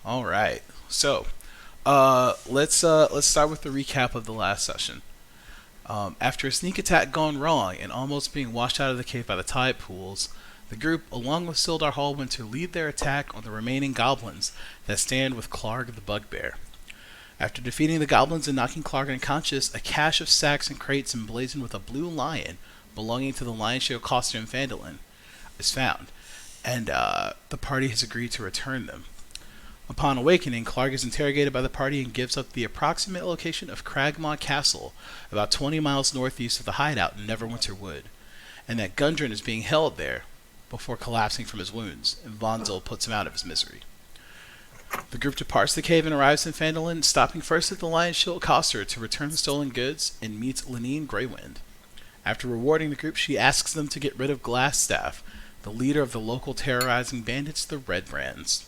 All right. So, let's start with the recap of the last session. After a sneak attack gone wrong and almost being washed out of the cave by the tide pools, the group, along with Sildar Hallwinter, lead their attack on the remaining goblins that stand with Clarg the Bugbear. After defeating the goblins and knocking Clarg unconscious, a cache of sacks and crates emblazoned with a blue lion belonging to the lion show costume Phandalin is found, and the party has agreed to return them. Upon awakening, Clark is interrogated by the party and gives up the approximate location of Cragmaw Castle, about 20 miles northeast of the hideout in Neverwinter Wood, and that Gundren is being held there before collapsing from his wounds, and Vonzel puts him out of his misery. The group departs the cave and arrives in Phandalin, stopping first at the Lion's Shield Coster to return the stolen goods and meets Lenine Greywind. After rewarding the group, she asks them to get rid of Glassstaff, the leader of the local terrorizing bandits, the Red Brands.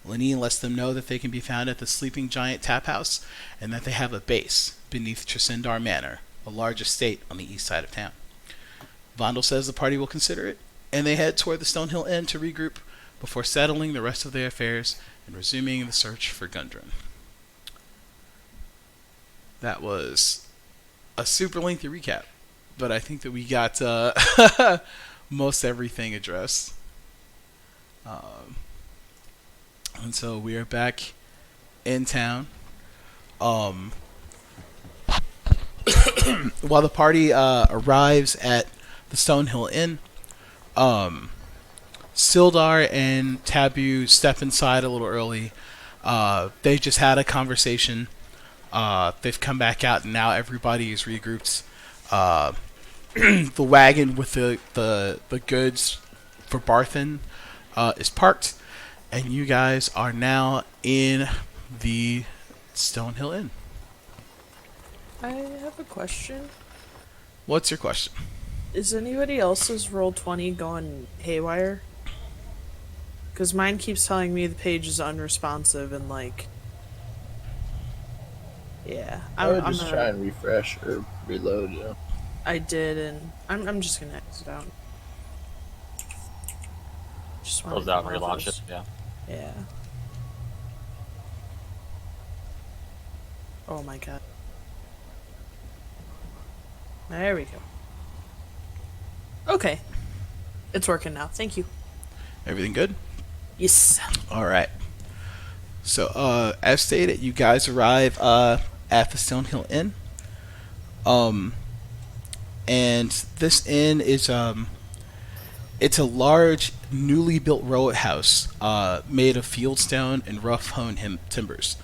Lenine lets them know that they can be found at the Sleeping Giant Tap House and that they have a base beneath Tresendar Manor, a large estate on the east side of town. Vondel says the party will consider it, and they head toward the Stonehill Inn to regroup before settling the rest of their affairs and resuming the search for Gundren. That was a super lengthy recap, but I think that we got most everything addressed. And so we are back in town. While the party arrives at the Stonehill Inn, Sildar and Taboo step inside a little early. They just had a conversation. They've come back out, and now everybody is regrouped. The wagon with the goods for Barthen is parked, and you guys are now in the Stonehill Inn. I have a question. What's your question? Is anybody else's Roll20 going haywire? Because mine keeps telling me the page is unresponsive and yeah. I would just try and refresh or reload, I did, and I'm just gonna exit out. Just Close out and relaunch it, yeah. Yeah. Oh my god. There we go. Okay. It's working now. Thank you. Everything good? Yes. All right. So, as stated, you guys arrive at the Stonehill Inn. And this inn is it's a large, newly built row house made of fieldstone and rough-hewn timbers.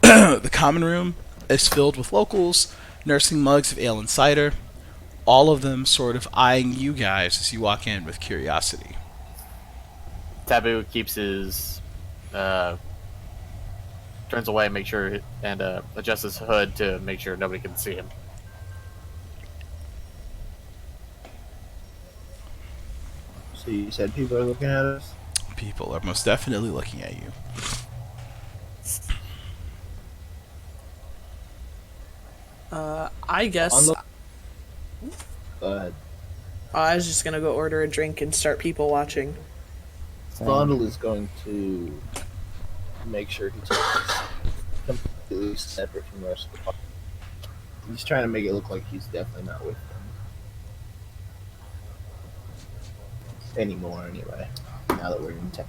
The common room is filled with locals, nursing mugs of ale and cider, all of them sort of eyeing you guys as you walk in with curiosity. Taboo keeps his turns away, make sure, and adjusts his hood to make sure nobody can see him. So you said people are looking at us? People are most definitely looking at you. I guess. Go ahead. I was just gonna go order a drink and start people watching. Fondle is going to make sure he's completely separate from the rest of the party. He's trying to make it look like he's definitely not with them. Anymore, anyway. Now that we're in town.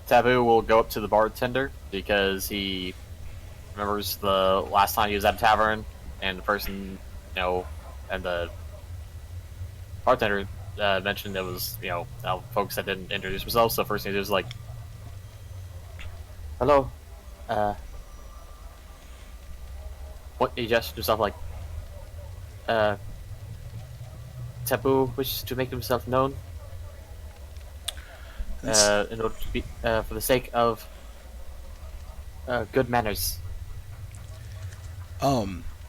Taboo will go up to the bartender because he remembers the last time he was at a tavern, and the person, and the bartender mentioned it was, folks that didn't introduce themselves. So first thing he did was like, "Hello," what he gestured himself like, Taboo wishes to make himself known. In order to be, for the sake of good manners.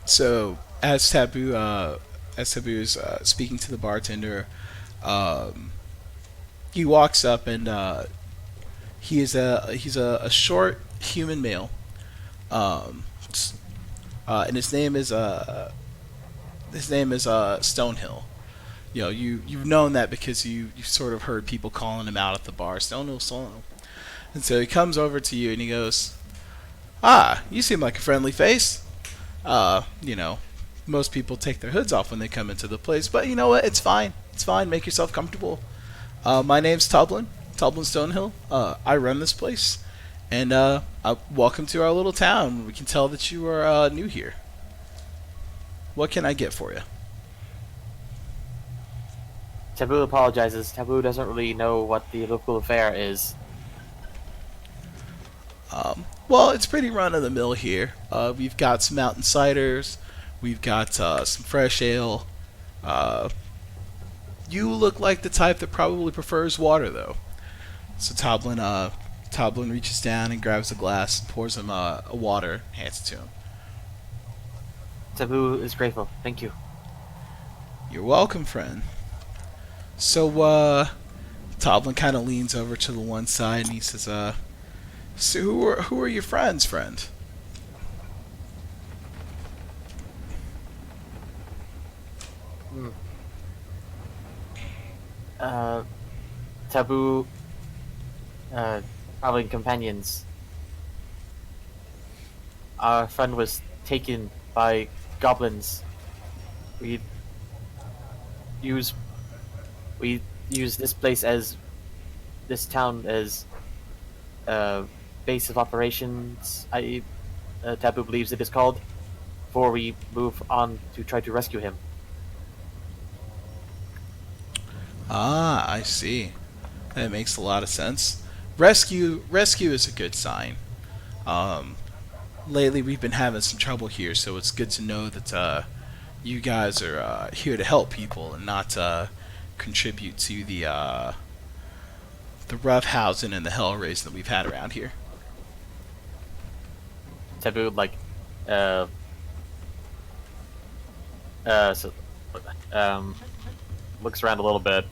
So as Taboo is speaking to the bartender, he walks up and he's a short human male, and his name is Stonehill. you've known that because you've sort of heard people calling him out at the bar, Stonehill, Stonehill. And so he comes over to you and he goes, "Ah, you seem like a friendly face. You know, most people take their hoods off when they come into the place, but you know what? It's fine. It's fine. Make yourself comfortable. My name's Tublin Stonehill. I run this place, and welcome to our little town. We can tell that you are new here. What can I get for you?" Taboo apologizes. Taboo doesn't really know what the local affair is. Well, it's pretty run of the mill here. We've got some mountain ciders. We've got some fresh ale. You look like the type that probably prefers water, though. So Toblin reaches down and grabs a glass, pours him a water, hands it to him. Taboo is grateful. Thank you. You're welcome, friend. So, Toblin kind of leans over to the one side and he says, "So who are your friends, friend?" Taboo, traveling companions. Our friend was taken by goblins. We use this town as base of operations. Taboo believes it is called. Before we move on to try to rescue him. Ah, I see. That makes a lot of sense. Rescue is a good sign. Lately we've been having some trouble here, so it's good to know that you guys are here to help people and not contribute to the roughhousing and the hell raising that we've had around here. Taboo looks around a little bit.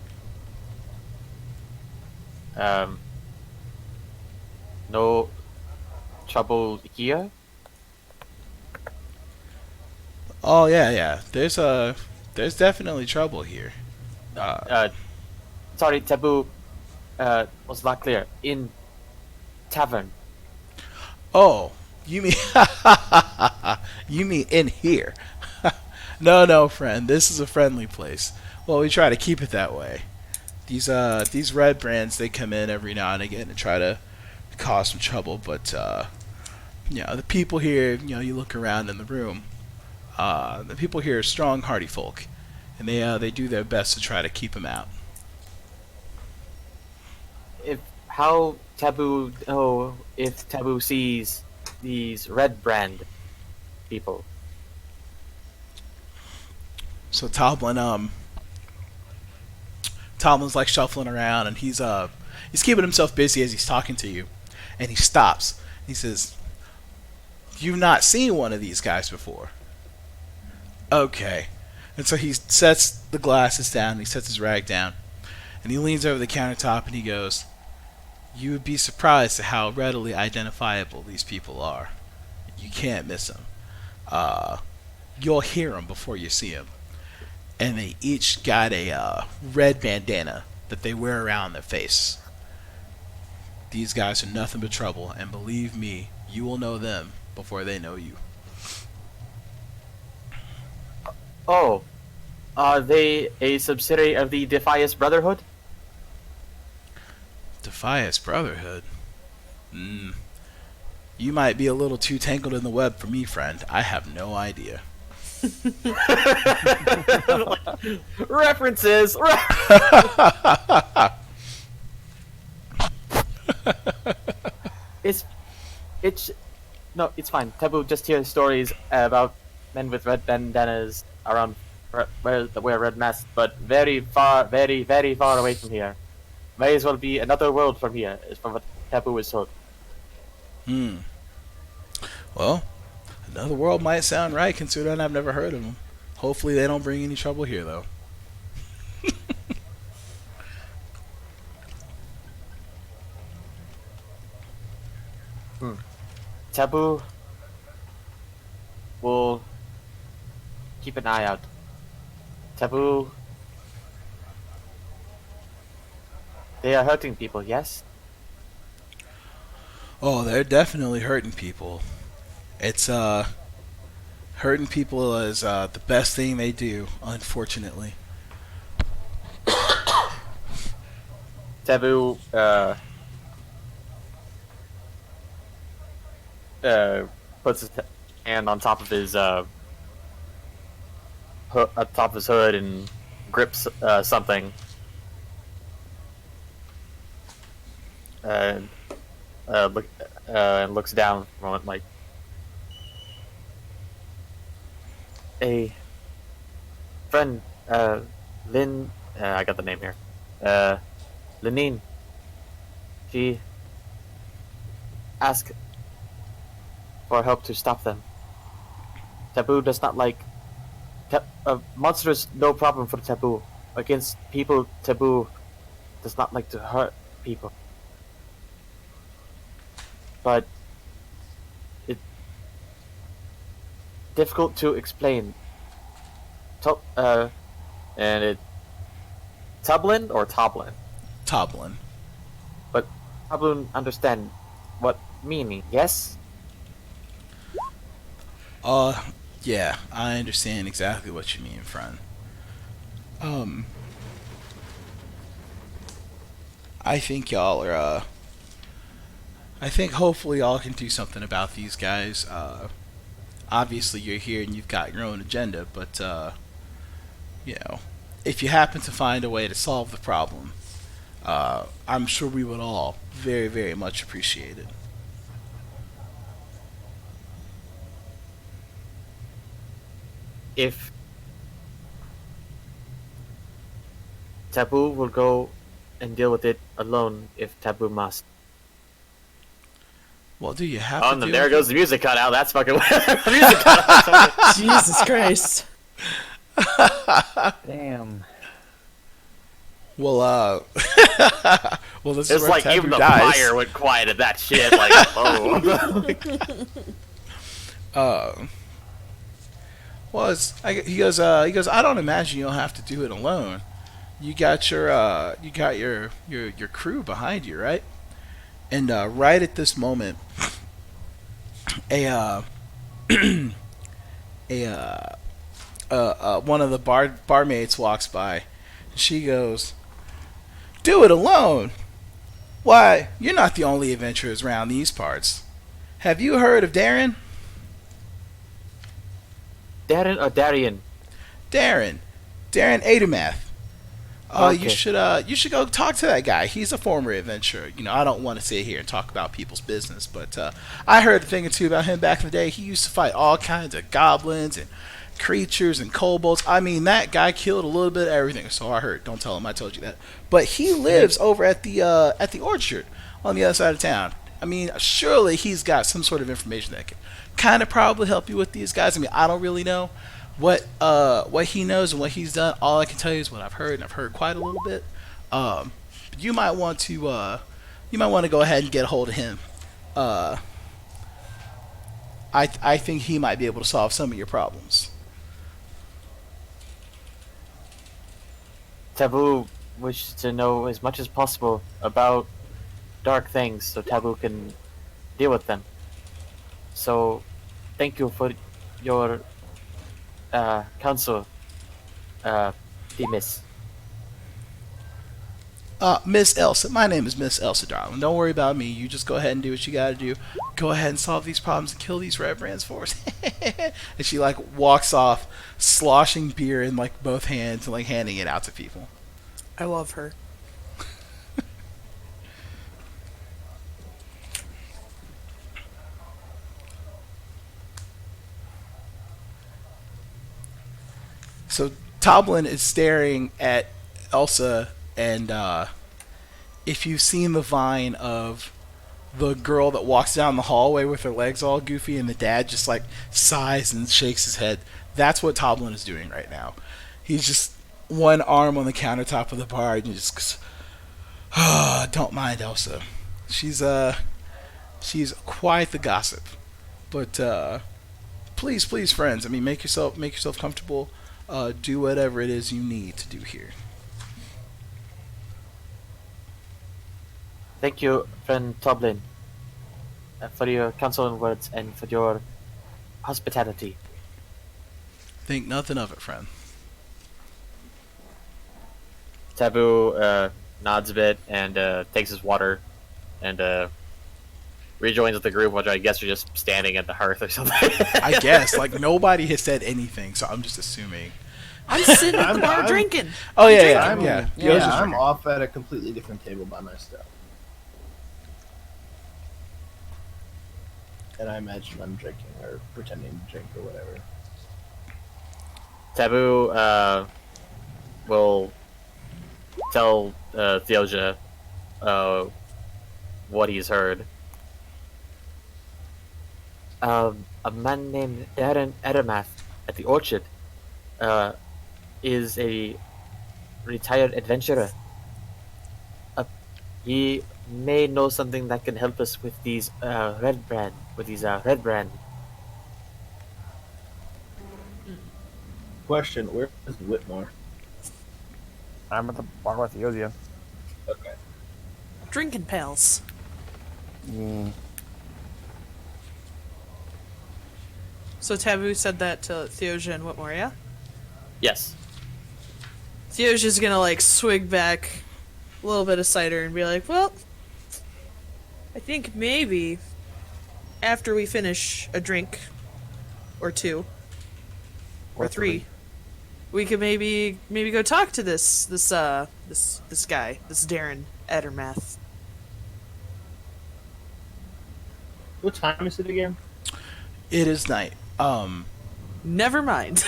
No trouble here? Oh yeah. There's definitely trouble here. Sorry, Taboo was not clear. In tavern. Oh, you mean you mean in here? No, friend. This is a friendly place. Well, we try to keep it that way. These red brands, they come in every now and again and try to cause some trouble, but the people here, you look around in the room, the people here are strong, hardy folk, and they do their best to try to keep them out. If Taboo sees these red brand people. So Tomlin's like shuffling around, and he's keeping himself busy as he's talking to you, and he stops. He says, "You've not seen one of these guys before." Okay. And so he sets the glasses down, he sets his rag down, and he leans over the countertop and he goes, "You would be surprised at how readily identifiable these people are. You can't miss them. You'll hear them before you see them. And they each got a red bandana that they wear around their face. These guys are nothing but trouble, and believe me, you will know them before they know you." Oh, are they a subsidiary of the Defias Brotherhood? Defias Brotherhood? You might be a little too tangled in the web for me, friend. I have no idea. References. It's fine. Taboo just hears stories about men with red bandanas around where wear red masks, but very far, very, very far away from here. May as well be another world from here, is from what Taboo is told. Well, another world might sound right, considering I've never heard of them. Hopefully they don't bring any trouble here, though. Taboo will keep an eye out. Taboo They are hurting people, yes? Oh, they're definitely hurting people. It's hurting people is the best thing they do, unfortunately. Taboo puts his hand on top of his on top of his hood and grips something. And and looks down for a moment, like, a friend, Lynn. I got the name here. Lenine. She asked for help to stop them. Taboo does not like. Monsters, no problem for Taboo. Against people, Taboo does not like to hurt people. But it's difficult to explain. And it Tublin or Toblin? Toblin. But Toblin understand what meaning, yes? Yeah, I understand exactly what you mean, friend. I think y'all are, I think hopefully y'all can do something about these guys. Obviously you're here and you've got your own agenda, but, you know, if you happen to find a way to solve the problem, I'm sure we would all very, very much appreciate it. If Taboo will go and deal with it alone if Taboo must. Well, do you have Oh, to and then do there it? goes the music cut out. That's fucking the music cut out. Jesus Christ. Damn. Well, well, this It's is where like Taboo even the dies. fire went quiet at that shit. Like, oh. Well, he goes. I don't imagine you'll have to do it alone. You got your crew behind you, right? And right at this moment, a one of the barmaids walks by. She goes, "Do it alone? Why, you're not the only adventurers around these parts. Have you heard of Darren?" Darren or Darian? Darren Adamath. Okay. You should go talk to that guy. He's a former adventurer. You know, I don't want to sit here and talk about people's business, but I heard a thing or two about him back in the day. He used to fight all kinds of goblins and creatures and kobolds. I mean, that guy killed a little bit of everything. So I heard. Don't tell him I told you that. But he lives over at the orchard on the other side of town. I mean, surely he's got some sort of information that can kind of probably help you with these guys. I mean, I don't really know what he knows and what he's done. All I can tell you is what I've heard, and I've heard quite a little bit. You might want to go ahead and get a hold of him. I think he might be able to solve some of your problems. Taboo wishes to know as much as possible about dark things so Taboo can deal with them. So, thank you for your counsel, Miss. Miss Elsa. My name is Miss Elsa, darling. Don't worry about me. You just go ahead and do what you gotta do. Go ahead and solve these problems and kill these red brands for us. And she like walks off, sloshing beer in like both hands and like handing it out to people. I love her. So Toblin is staring at Elsa, and if you've seen the vine of the girl that walks down the hallway with her legs all goofy and the dad just like sighs and shakes his head, that's what Toblin is doing right now. He's just one arm on the countertop of the bar and he just goes, don't mind Elsa. She's quite the gossip. But please friends, I mean, make yourself comfortable. Do whatever it is you need to do here. Thank you, friend Toblin, for your counsel and words and for your hospitality. Think nothing of it, friend. Taboo nods a bit and takes his water and rejoins the group, which I guess are just standing at the hearth or something. I guess like nobody has said anything, so I'm just assuming. I'm sitting at the bar I'm- drinking. Oh yeah, yeah, I'm, yeah. yeah, Yours is I'm drinking. off at a completely different table by myself. And I imagine I'm drinking or pretending to drink or whatever. Taboo will tell Theosia what he's heard. A man named Darren Eremath at the Orchard is a retired adventurer. He may know something that can help us with these red brand. Question: where is Whitmore? I'm at the bar with Theosia. Okay. Drinking pals. Mm. So Taboo said that to Theosia and Whitmore, yeah? Yes. Theosia's gonna like swig back a little bit of cider and be like, well, I think maybe after we finish a drink or two or three, we could maybe go talk to this guy, this Darren Edermath. What time is it again? It is night. Never mind.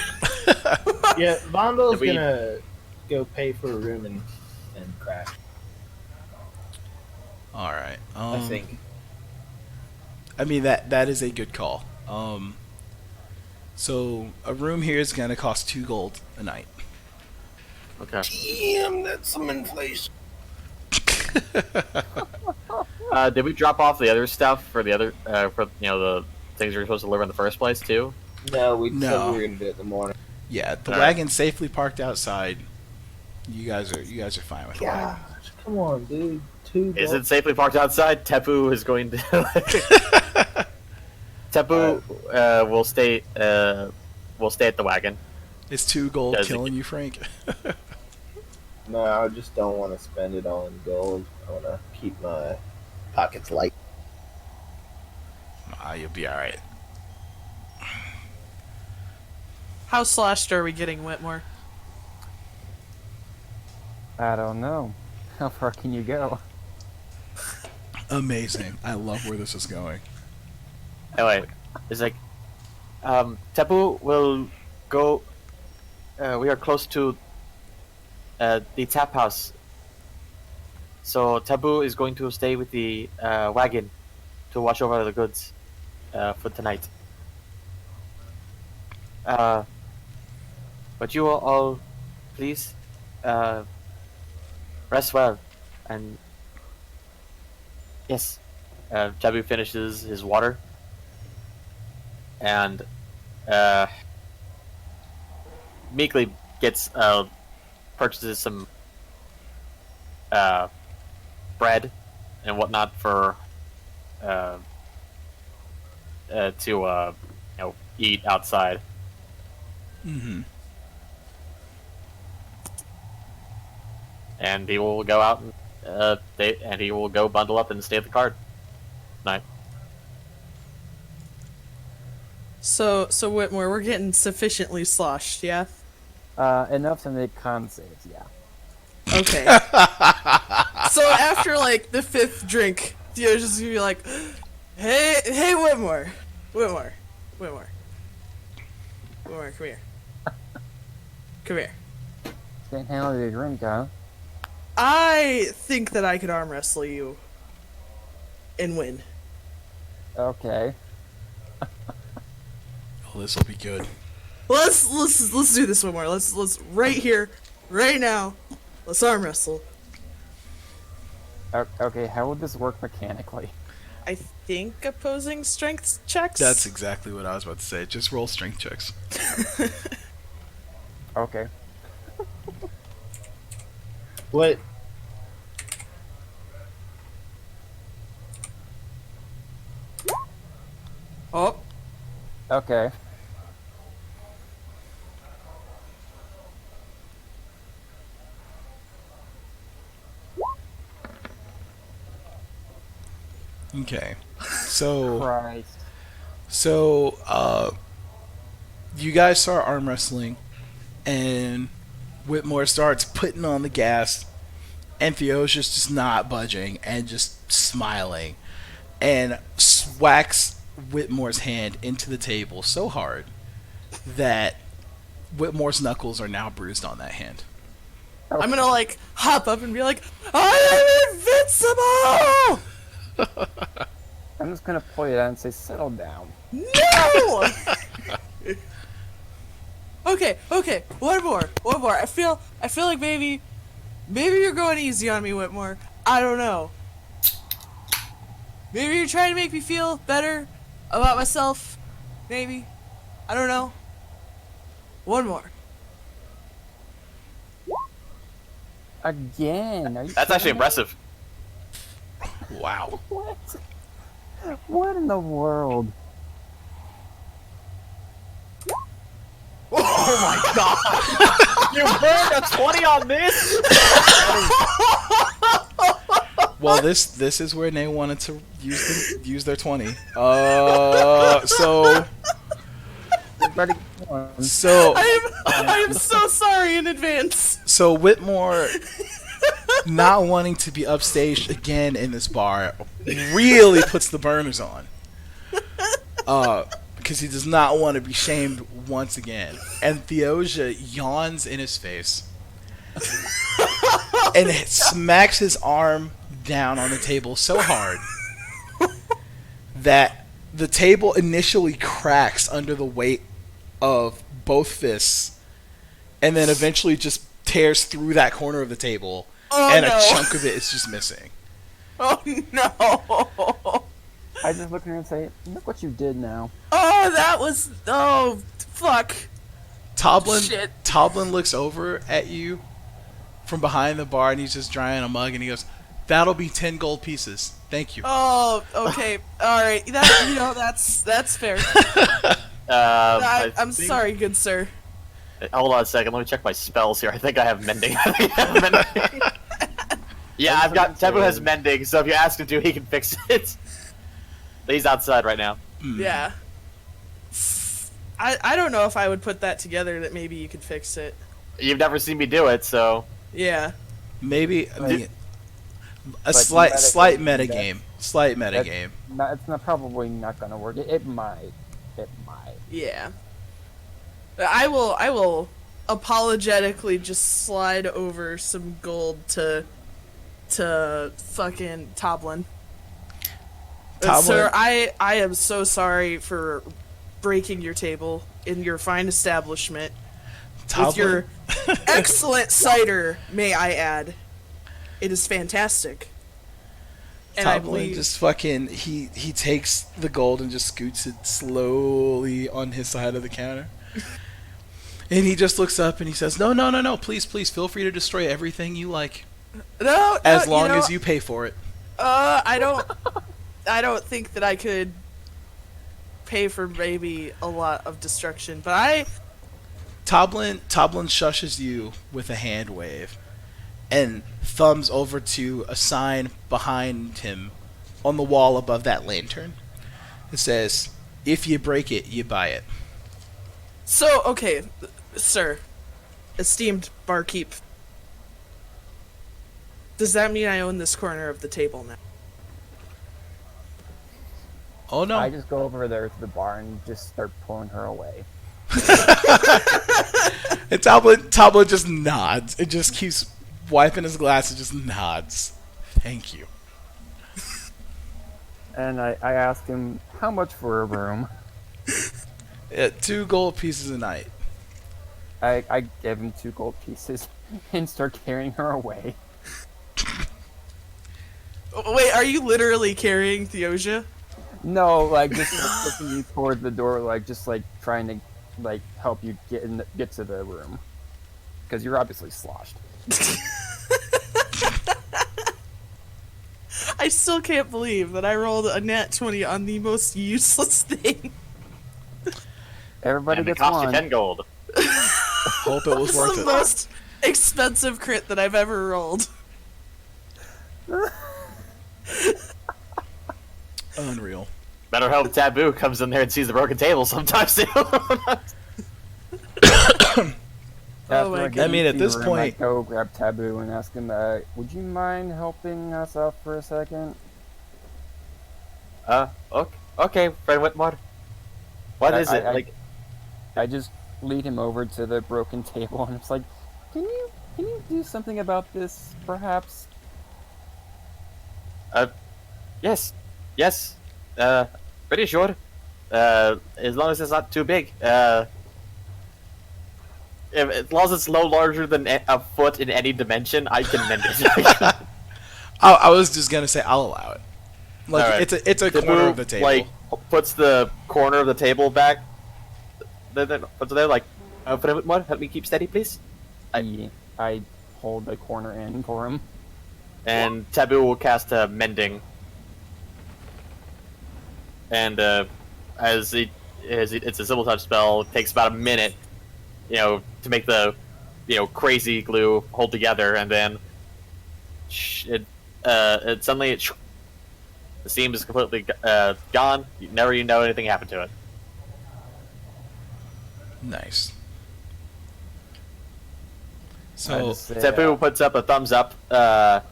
Yeah, Vondel's Did we- gonna go pay for a room and crash. All right. I think. I mean that is a good call. So a room here is gonna cost 2 gold a night. Okay. Damn, that's some inflation. Did we drop off the other stuff for the other for the things we were supposed to deliver in the first place too? No, we said No. we were gonna do it in the morning. Yeah, the All right. wagon's safely parked outside. You guys are fine with that. Gosh, come on, dude. 2 Is gold. it safely parked outside? Tepu is going to. Tepu will stay. Will stay at the wagon. Is 2 gold Does it- killing you, Frank? No, I just don't want to spend it all in gold. I want to keep my pockets light. You'll be all right. How sloshed are we getting, Whitmore? I don't know. How far can you go? Amazing. I love where this is going. Anyway, it's like, Tepu will go. We are close to the tap house, so Tepu is going to stay with the wagon to watch over the goods for tonight. But you all, please, rest well, and yes, Jabu finishes his water, and meekly gets purchases some bread and whatnot for to eat outside. Mm-hmm. And he will go out and he will go bundle up and stay at the cart tonight. So Whitmore, we're getting sufficiently sloshed, yeah? Enough to make con saves, yeah. Okay. So after like the 5th drink, Theo's just gonna be like, hey Whitmore, come here. Come here. Can't handle your drink, huh? I think that I could arm wrestle you and win. Okay. Oh, this will be good. Let's do this, Whitmore. Let's right here, right now. Let's arm wrestle. Okay, how would this work mechanically? I think opposing strength checks. That's exactly what I was about to say. Just roll strength checks. Okay. What? Okay. Okay. So, Christ. you guys start arm wrestling, and Whitmore starts putting on the gas, and Theosia's just not budging and just smiling, and whacks Whitmore's hand into the table so hard that Whitmore's knuckles are now bruised on that hand. I'm gonna like hop up and be like, I am invincible! I'm just gonna point it out and say, settle down. No! Okay, one more. I feel like maybe you're going easy on me, Whitmore. I don't know. Maybe you're trying to make me feel better about myself. Maybe. I don't know. One more. Again? Are you That's actually kidding me? impressive. Wow. What? What in the world? Oh my god! You burned a 20 on this? Well, this is where they wanted to use their 20. So Everybody go on. so I am so sorry in advance. so Whitmore, not wanting to be upstaged again in this bar, really puts the burners on. Because he does not want to be shamed once again. And Theosia yawns in his face and smacks his arm down on the table so hard that the table initially cracks under the weight of both fists, and then eventually just tears through that corner of the table, and no. a chunk of it is just missing. Oh no! I just look at her and say, look what you did now. Oh, that was fuck. Shit. Toblin looks over at you from behind the bar, and he's just drying a mug, and he goes, "That'll be 10 gold pieces. Thank you." Oh, okay, all right. That's fair. I'm think- sorry, good sir. Hold on a second. Let me check my spells here. I think I have mending. Yeah, I've got Tebu has mending, so if you ask him to, he can fix it. But he's outside right now. Yeah. I don't know if I would put that together that maybe you could fix it. You've never seen me do it, so Yeah. Maybe I mean, a But slight meta meta game, game. Slight meta That's- game. It's not probably not gonna work. It might. It might. Yeah. I will apologetically just slide over some gold to fucking Toblin. Sir, I am so sorry for breaking your table in your fine establishment with your excellent cider, may I add. It is fantastic. And I Toblin believe just fucking he takes the gold and just scoots it slowly on his side of the counter. And he just looks up and he says, No, please, feel free to destroy everything you like. no, As long as you pay for it. I don't think that I could pay for maybe a lot of destruction, but Toblin shushes you with a hand wave and thumbs over to a sign behind him on the wall above that lantern. It says, "If you break it, you buy it." So, okay, sir, esteemed barkeep, does that mean I own this corner of the table now? Oh no. I just go over there to the bar and just start pulling her away. And Toblin just nods. It just keeps wiping his glass and just nods. Thank you. And I asked him, how much for a room? 2 gold pieces a night. I gave him 2 gold pieces and start carrying her away. Wait, are you literally carrying Theosia? No, like just pushing you toward the door, like just like trying to like help you get to the room, because you're obviously sloshed. I still can't believe that I rolled a nat 20 on the most useless thing. Everybody And it gets cost you one. 10 gold. Hope it was This worth is the it. most expensive crit that I've ever rolled. Unreal. Better hope Taboo comes in there and sees the broken table sometime soon. Oh my get I mean, into at this your room, point- I go grab Taboo and ask him, would you mind helping us out for a second? Okay, friend Whitmore. What is it? I- I just lead him over to the broken table and it's like, can you do something about this, perhaps? Yes. Pretty sure. As long as it's not too big. As long as it's no larger than a foot in any dimension, I can mend it. I was just gonna say I'll allow it. Like Alright. it's a corner Taboo, of the table. like, puts the corner of the table back. Then puts it there, like, friend Whitmore, help me keep steady, please. I hold the corner in for him. And Taboo will cast Mending. And as it's a simple touch spell, it takes about a minute, to make the, crazy glue hold together, and then it suddenly the seam is completely gone. You know anything happened to it. Nice. I So just say, Taboo puts up a thumbs up to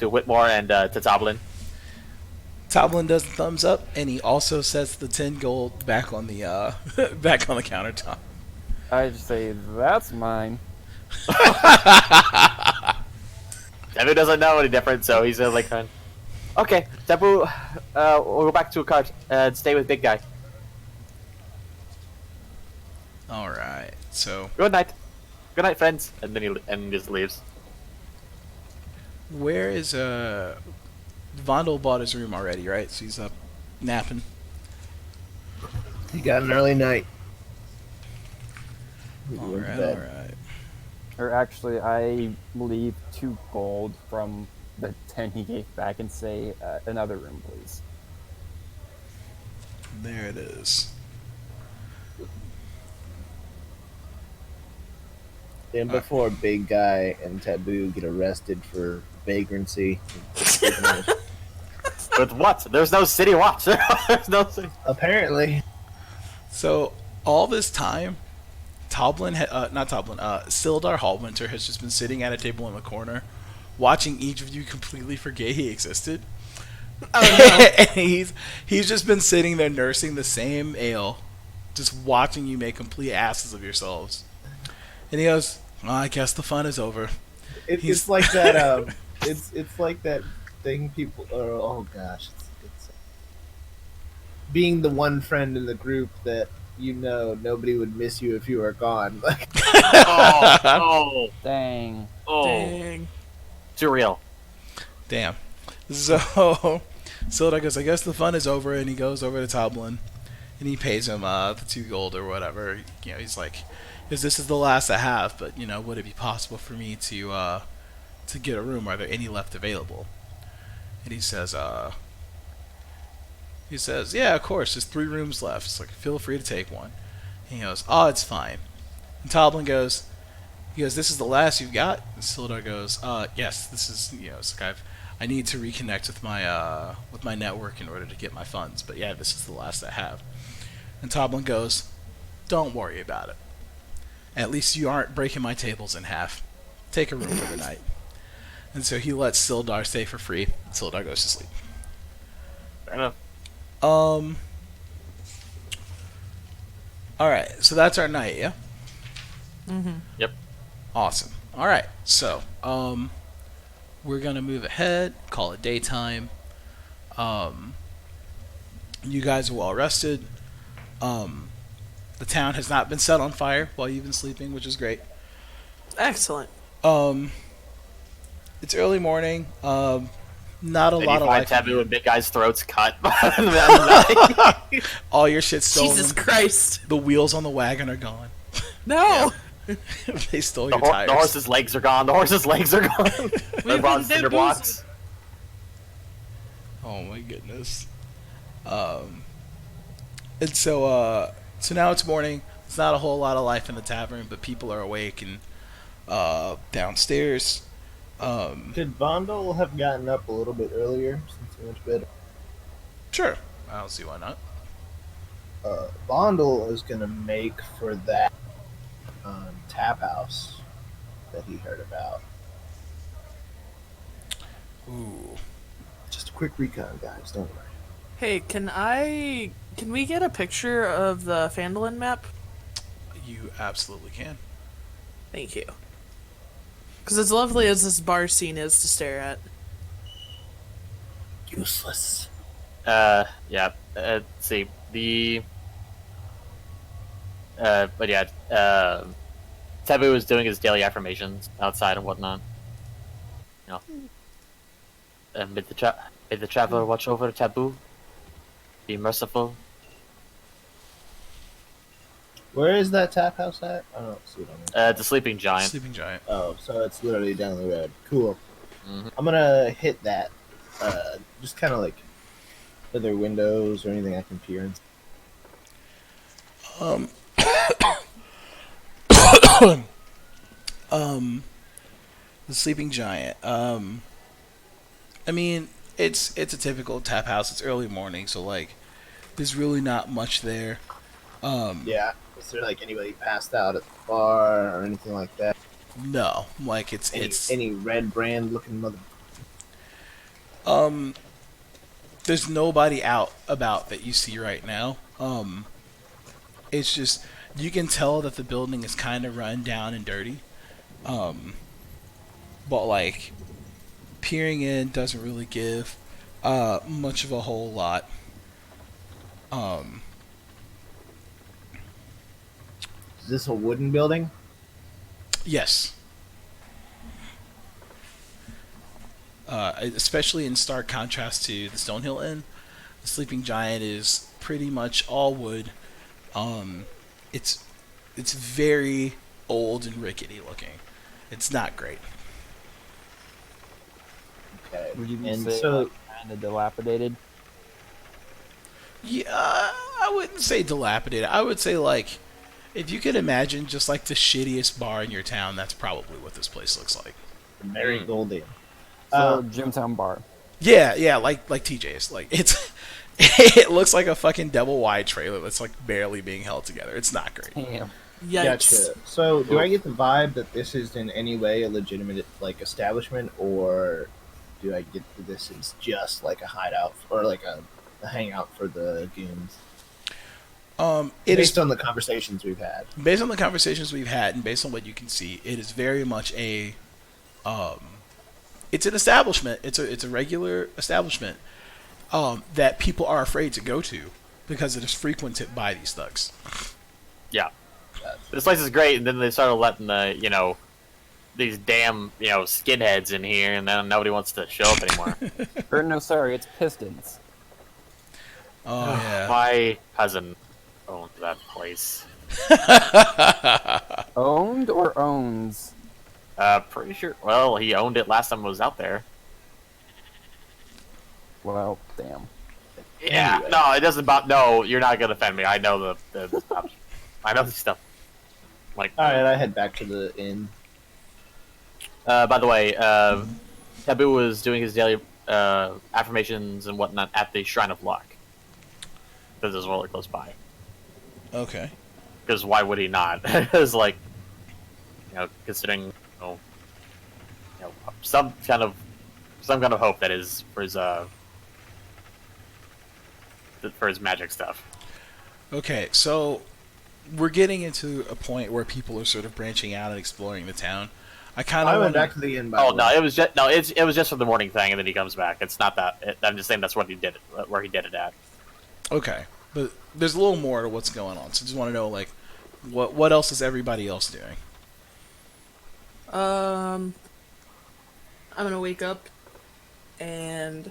Whitmore and to Toblin. Toblin does the thumbs up, and he also sets the 10 gold back on the back on the countertop. I just say, that's mine. Taboo doesn't know any different, so he's like, okay, Taboo, we'll go back to a cart and stay with Big Guy. All right. So Good night, friends. And then he just leaves. where is Vondel bought his room already, right? So he's up napping. He got an early night. All Went to right, bed. all right. Or actually, I leave 2 gold from the 10 he gave back and say, another room, please. There it is. And before Big Guy and Taboo get arrested for vagrancy, With what? There's no city watch. There's no city. apparently, So all this time, Sildar Hallwinter has just been sitting at a table in the corner, watching each of you completely forget he existed. Oh And he's just been sitting there nursing the same ale, just watching you make complete asses of yourselves. And he goes, well, I guess the fun is over. He's- it's like that. It's like that thing people. Oh gosh, it's being the one friend in the group that nobody would miss you if you were gone. Like, Oh, Dang. Dang. too real. Damn. So Sildar goes, I guess the fun is over, and he goes over to Toblin, and he pays him the 2 gold or whatever. He's like, because this is the last I have, but would it be possible for me to get a room? Are there any left available? And he says, yeah, of course, there's 3 rooms left. It's like, feel free to take one. And he goes, oh, it's fine. And Toblin goes, this is the last you've got? And Sildar goes, yes, this is, it's like I need to reconnect with my network in order to get my funds. But yeah, this is the last I have. And Toblin goes, don't worry about it. At least you aren't breaking my tables in half. Take a room for the night. And so he lets Sildar stay for free. Sildar goes to sleep. Fair enough. Alright, so that's our night, yeah? Yep. Awesome. Alright, so, we're gonna move ahead, call it daytime. You guys are well rested. The town has not been set on fire while you've been sleeping, which is great. Excellent. It's early morning. Not a Did lot you of find life. Taboo and Big Guy's throats cut? In the middle of the night? All your shit's stolen. Jesus Christ. The wheels on the wagon are gone. No. They stole The, your tires. the horse's legs are gone. The horse's legs are gone. They're bronze cinder blocks. Oh my goodness. And so now it's morning. There's not a whole lot of life in the tavern, but people are awake and downstairs. Could Vondel have gotten up a little bit earlier since he went to bed? Sure, I don't see why not. Vondel is gonna make for that tap house that he heard about. Ooh, Just a quick recon, guys. Don't worry. Hey, can we get a picture of the Phandalin map? you absolutely can. Thank you. Because as lovely as this bar scene is to stare at. Useless. Yeah. Let's see the. But yeah. Taboo is doing his daily affirmations outside and whatnot. You know. May the traveler watch over Taboo. Be merciful. Where is that tap house at? I don't see it on there. The sleeping giant. Sleeping giant. Oh, so it's literally down the road. Cool. Mhm. I'm gonna hit that. Just kind of like, are there windows or anything I can peer in? Um, the sleeping giant. I mean, it's a typical tap house. It's early morning, so like, there's really not much there. Yeah. Is there like anybody passed out at the bar or anything like that? No, like it's Any red brand looking mother? um, there's nobody out about that you see right now. It's just you can tell that the building is kind of run down and dirty. But like peering in doesn't really give much of a whole lot. Um, Is this a wooden building? yes. Especially in stark contrast to the Stonehill Inn, the Sleeping Giant is pretty much all wood. It's very old and rickety looking. It's not great. Okay. Would you And say so kind of dilapidated? Yeah, I wouldn't say dilapidated. I would say like if you could imagine just like the shittiest bar in your town, that's probably what this place looks like. Mary Golden. So Jimtown Bar. Yeah, like TJ's. Like it's it looks like a fucking double wide trailer that's like barely being held together. It's not great. Damn. Yikes. Gotcha. So, do I get the vibe that this is in any way a legitimate like establishment, or do I get that this is just like a hideout or like a hangout for the goons? It Based is on the conversations we've had. based on the conversations we've had and based on what you can see, it is very much it's an establishment. It's a regular establishment that people are afraid to go to because it is frequented by these thugs. Yeah. This place is great, and then they started letting the these damn skinheads in here, and then nobody wants to show up anymore. Or no, sorry, it's Pistons. Oh yeah. My cousin owned that place. Owned or owns? Pretty sure. Well, he owned it last time I was out there. Well, damn. Yeah. Anyway. No, it doesn't. No, you're not gonna offend me. I know the stuff. I know the stuff. Like. All right, I head back to the inn. By the way, Taboo was doing his daily affirmations and whatnot at the Shrine of Luck. Because it's really close by. Okay. Because why would he not? Because like, considering some kind of hope that is for his magic stuff. Okay, so we're getting into a point where people are sort of branching out and exploring the town. I kind I of went want back to the inn. By Oh the no, way. it was just for the morning thing, and then he comes back. It's not that. I'm just saying that's what he did it, where he did it at. Okay, but there's a little more to what's going on. So I just want to know like what else is everybody else doing? I'm gonna wake up and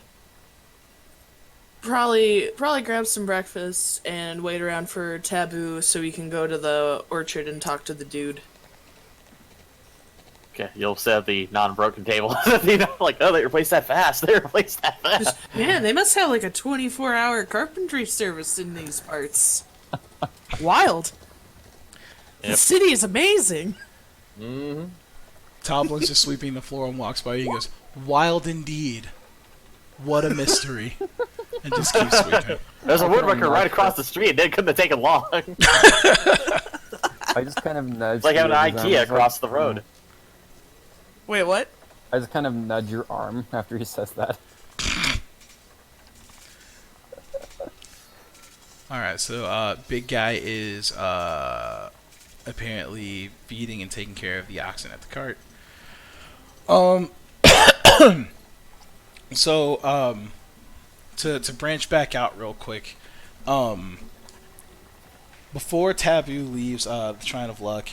probably grab some breakfast and wait around for Taboo so we can go to the orchard and talk to the dude. Okay, you'll set the non-broken table. You know, like, oh, they replaced that fast. They replaced that fast. Man, they must have like a 24-hour carpentry service in these parts. Wild. The Yep. city is amazing. Mm-hmm. Toblin's just sweeping the floor and walks by. He goes, "Wild indeed. What a mystery." And just keeps sweeping. There's a I couldn't woodworker right nudge across the street. It couldn't have taken long. I just kind of nudge. It's like having an his arm. IKEA It's like, across the road. Wait, what? I just kind of nudge your arm after he says that. Alright, so big guy is apparently feeding and taking care of the oxen at the cart. To branch back out real quick, before Taboo leaves the Shrine of Luck,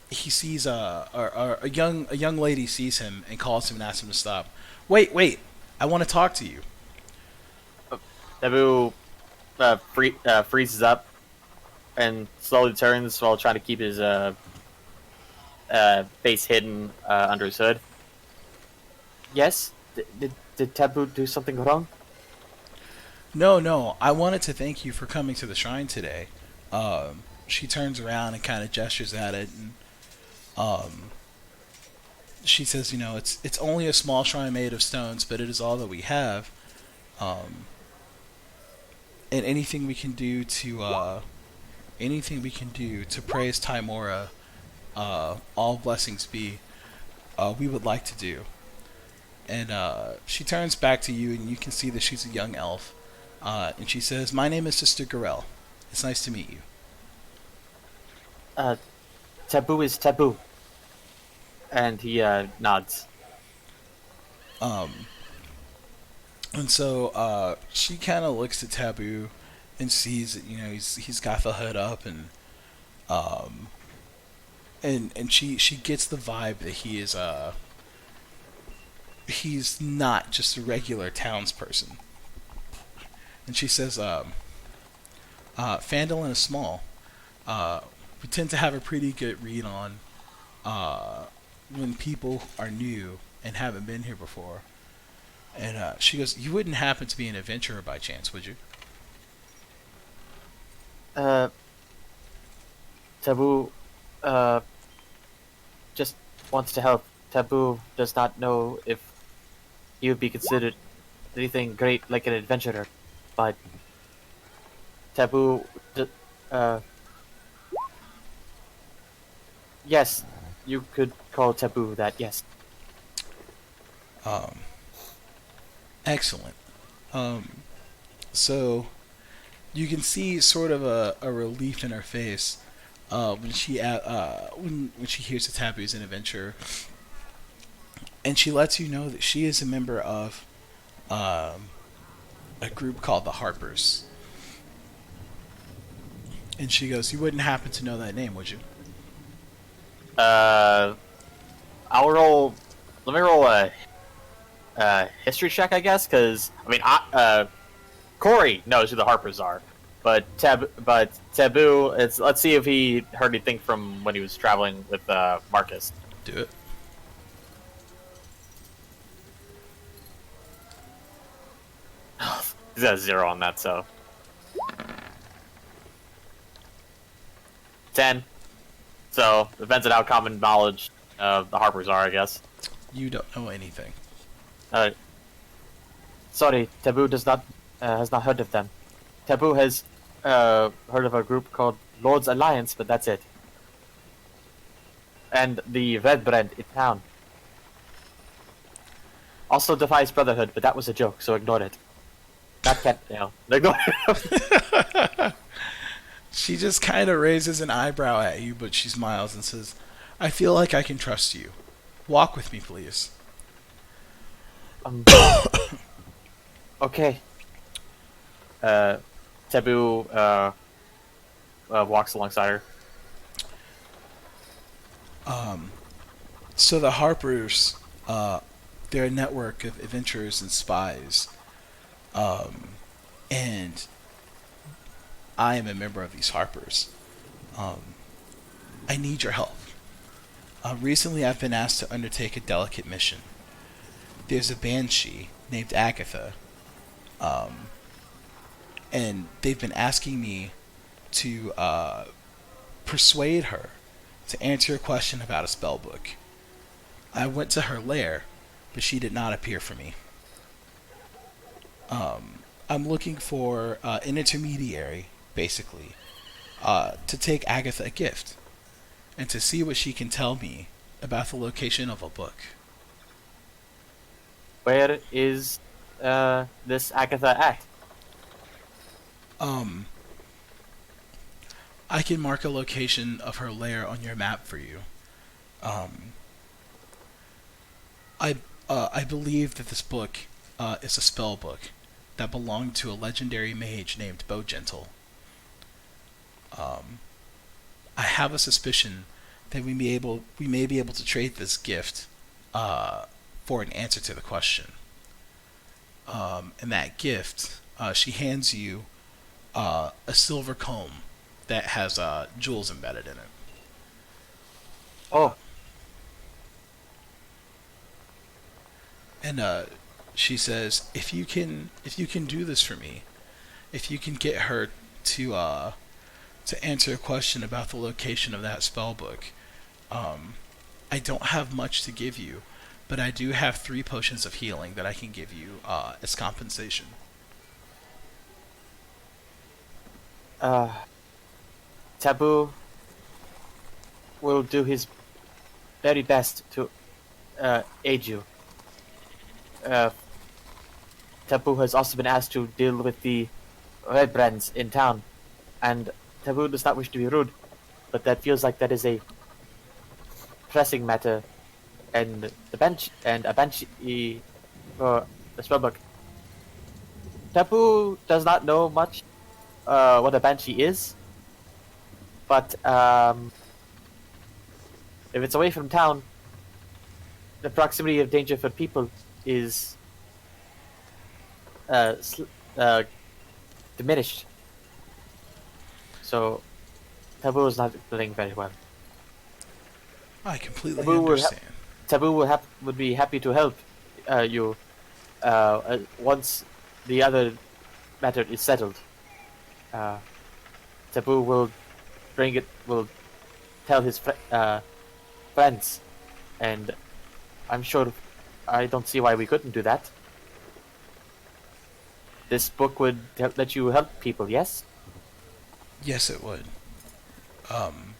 he sees a young lady sees him and calls him and asks him to stop. Wait, I want to talk to you. Taboo freezes up and slowly turns while trying to keep his face hidden under his hood. Yes? Did Taboo do something wrong? No, I wanted to thank you for coming to the shrine today. She turns around and kind of gestures at it, and she says, you know, it's only a small shrine made of stones, but it is all that we have. And anything we can do to praise Timora, all blessings be, we would like to do. And she turns back to you, and you can see that she's a young elf. And she says, "My name is Sister Garel. It's nice to meet you." Taboo is taboo. And he nods. And so she kind of looks at Taboo and sees that, you know, he's got the hood up, and she gets the vibe that he's not just a regular townsperson. And she says, Phandalin is small. We tend to have a pretty good read on when people are new and haven't been here before. And she goes, "You wouldn't happen to be an adventurer by chance, would you?" Taboo just wants to help. Taboo does not know if he would be considered anything great like an adventurer, but Taboo, yes, you could call Taboo that, yes. Excellent. So you can see sort of a relief in her face when she hears that Taboo is an adventurer, and she lets you know that she is a member of a group called the Harpers. And she goes, "You wouldn't happen to know that name, would you?" I'll roll. Let me roll a history check, I guess, because I mean, Corey knows who the Harpers are, but Taboo. Let's see if he heard anything from when he was traveling with Marcus. Do it. He's got a 0 on that, so 10. So depends on how common knowledge the Harpers are, I guess. You don't know anything. Sorry, Taboo has not heard of them. Taboo has heard of a group called Lord's Alliance, but that's it. And the Red Brand in town. Also defies Brotherhood, but that was a joke, so ignore it. That can't, ignore it. She just kind of raises an eyebrow at you, but she smiles and says, "I feel like I can trust you. Walk with me, please." Okay. Taboo walks alongside her. So the Harpers, they're a network of adventurers and spies. And I am a member of these Harpers. I need your help. Recently, I've been asked to undertake a delicate mission. There's a banshee named Agatha, um, and they've been asking me to persuade her to answer a question about a spell book. I went to her lair, but she did not appear for me. I'm looking for an intermediary, basically, to take Agatha a gift and to see what she can tell me about the location of a book. Where is this Agatha at? Um, I can mark a location of her lair on your map for you. Um, I believe that this book is a spell book that belonged to a legendary mage named Bowgentle. Um, I have a suspicion that we may be able to trade this gift for an answer to the question. And that gift, she hands you a silver comb that has jewels embedded in it. Oh, And she says, if you can do this for me, if you can get her to answer a question about the location of that spell book, I don't have much to give you, but I do have 3 potions of healing that I can give you as compensation. Taboo will do his very best to aid you. Taboo has also been asked to deal with the red brands in town, and Taboo does not wish to be rude, but that feels like that is a pressing matter, and a banshee for the spellbook. Taboo does not know much what a banshee is, but if it's away from town, the proximity of danger for people is diminished. So Taboo is not doing very well. I completely Taboo will understand. Taboo would be happy to help you once the other matter is settled. Taboo will tell his friends, and I'm sure I don't see why we couldn't do that. This book would let you help people, yes? Yes, it would. Um,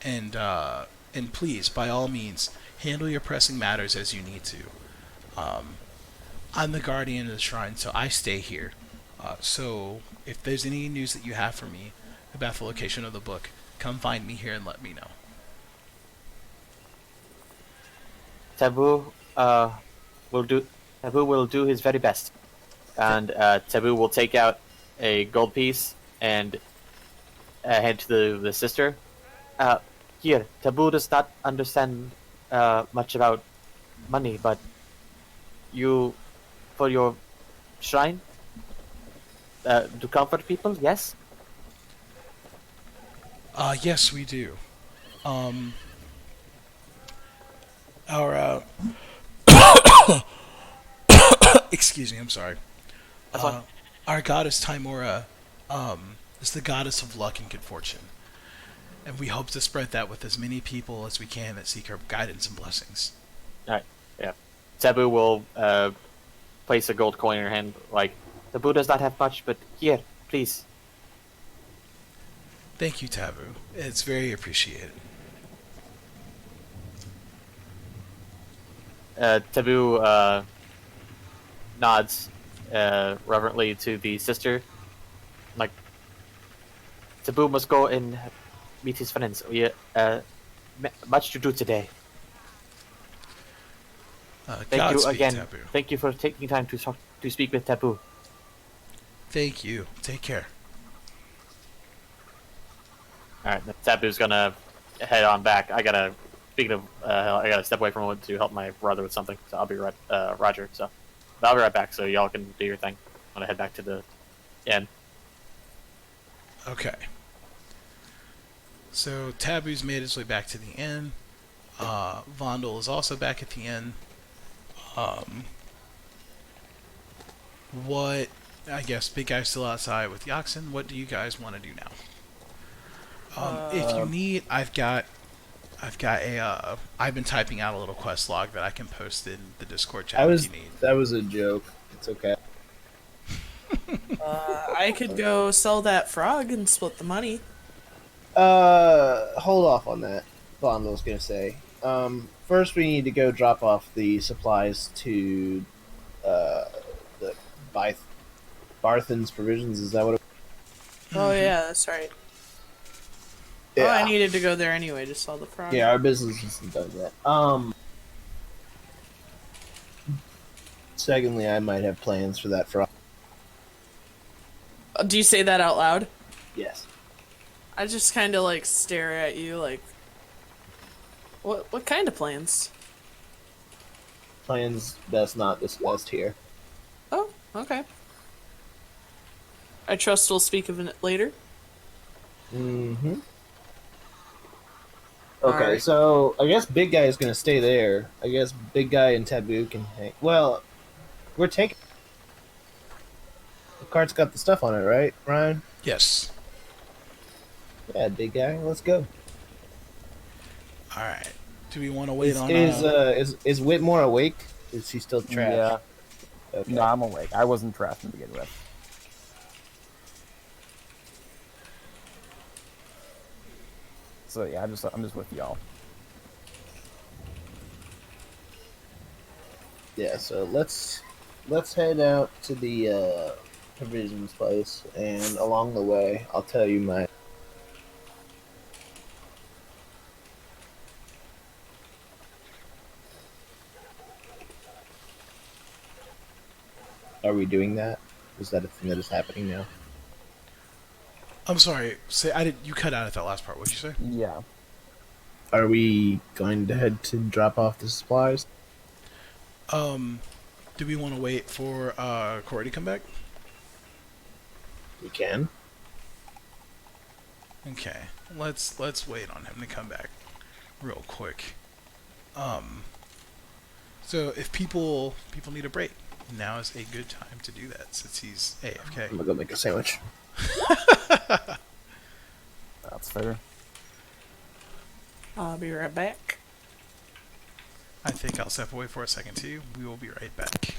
and please, by all means, handle your pressing matters as you need to. I'm the guardian of the shrine, so I stay here. So if there's any news that you have for me about the location of the book, come find me here and let me know. Taboo will do his very best, and Taboo will take out a gold piece and hand to the sister. Here, Taboo does not understand much about money, but you, for your shrine, to comfort people, yes? Yes, we do. Our excuse me, I'm sorry. That's fine. Our goddess Timora is the goddess of luck and good fortune, and we hope to spread that with as many people as we can that seek her guidance and blessings. Alright, yeah. Taboo will place a gold coin in her hand, like, Taboo does not have much, but here, please. Thank you, Taboo. It's very appreciated. Taboo nods reverently to the sister. Like, Taboo must go and meet his friends. We much to do today. Thank you Godspeed, again. Taboo. Thank you for taking time to speak with Taboo. Thank you. Take care. All right, Taboo's gonna head on back. Speaking of, I gotta step away from it to help my brother with something. So I'll be right, Roger. So I'll be right back. So y'all can do your thing. I'm gonna head back to the inn. Okay. So Taboo's made his way back to the inn. Vondel is also back at the inn. What? I guess Big Guy's still outside with the oxen. What do you guys want to do now? If you need, I've been typing out a little quest log that I can post in the Discord chat if you need. That was a joke. It's okay. I could go sell that frog and split the money. Hold off on that. Bondel's gonna say. First we need to go drop off the supplies to the Barthen's Provisions. Is that what? Oh yeah, that's right. Yeah. Oh, I needed to go there anyway to sell the frog. Yeah, our business isn't done yet. Secondly, I might have plans for that frog. Do you say that out loud? Yes. I just kind of like stare at you like, what kind of plans? Plans best not discussed here. Oh, okay. I trust we'll speak of it later. Mm-hmm. Okay, Alright. so I guess Big Guy is gonna stay there. I guess Big Guy and Taboo can hang. Well, we're taking. The cart's got the stuff on it, right, Ryan? Yes. Yeah, Big Guy, let's go. All right. Do we want to wait on? Is Whitmore awake? Is he still trapped? Yeah. Okay. No, I'm awake. I wasn't trapped to begin with. So yeah, I'm just with y'all. Yeah. So let's head out to the provisions place, and along the way, I'll tell you my. Are we doing that? Is that a thing that is happening now? I'm sorry. Say I did. You cut out at that last part. What'd you say? Yeah. Are we going to head to drop off the supplies? Do we want to wait for Corey to come back? We can. Okay. Let's wait on him to come back real quick. So if people need a break, now is a good time to do that since he's AFK. I'm gonna go make a sandwich. That's fair. I'll be right back. I think I'll step away for a second too. We will be right back.